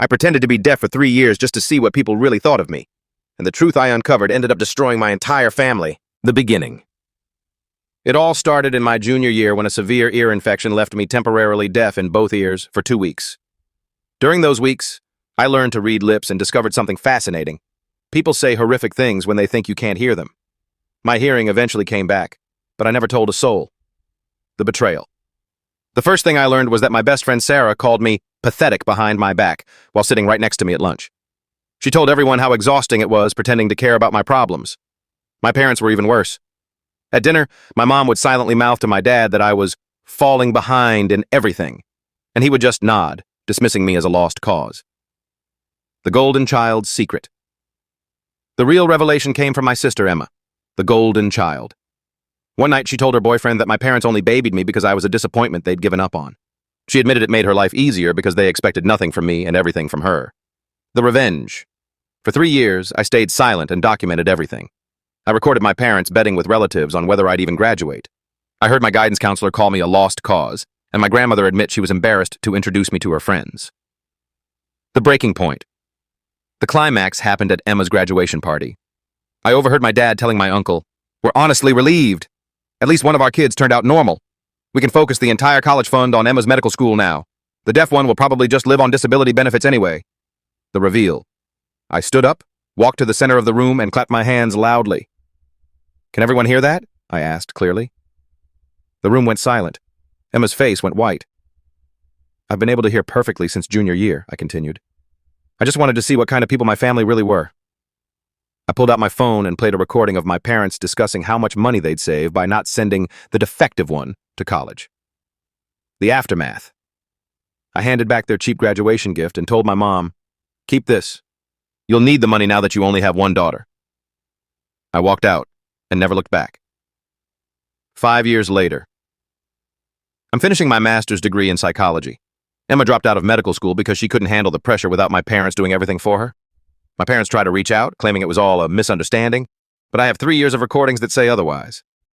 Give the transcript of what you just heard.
I pretended to be deaf for 3 years just to see what people really thought of me. And the truth I uncovered ended up destroying my entire family. The beginning. It all started in my junior year when a severe ear infection left me temporarily deaf in both ears for 2 weeks. During those weeks, I learned to read lips and discovered something fascinating. People say horrific things when they think you can't hear them. My hearing eventually came back, but I never told a soul. The betrayal. The first thing I learned was that my best friend Sarah called me pathetic behind my back while sitting right next to me at lunch. She told everyone how exhausting it was pretending to care about my problems. My parents were even worse. At dinner, my mom would silently mouth to my dad that I was falling behind in everything, and he would just nod, dismissing me as a lost cause. The golden child's secret. The real revelation came from my sister Emma, the golden child. One night she told her boyfriend that my parents only babied me because I was a disappointment they'd given up on. She admitted it made her life easier because they expected nothing from me and everything from her. The revenge. For 3 years, I stayed silent and documented everything. I recorded my parents betting with relatives on whether I'd even graduate. I heard my guidance counselor call me a lost cause, and my grandmother admit she was embarrassed to introduce me to her friends. The breaking point. The climax happened at Emma's graduation party. I overheard my dad telling my uncle, "We're honestly relieved. At least one of our kids turned out normal. We can focus the entire college fund on Emma's medical school now. The deaf one will probably just live on disability benefits anyway." The reveal. I stood up, walked to the center of the room, and clapped my hands loudly. "Can everyone hear that?" I asked clearly. The room went silent. Emma's face went white. "I've been able to hear perfectly since junior year," I continued. "I just wanted to see what kind of people my family really were." I pulled out my phone and played a recording of my parents discussing how much money they'd save by not sending the defective one to college. The aftermath. I handed back their cheap graduation gift and told my mom, "Keep this. You'll need the money now that you only have one daughter." I walked out and never looked back. 5 years later. I'm finishing my master's degree in psychology. Emma dropped out of medical school because she couldn't handle the pressure without my parents doing everything for her. My parents tried to reach out, claiming it was all a misunderstanding, but I have 3 years of recordings that say otherwise.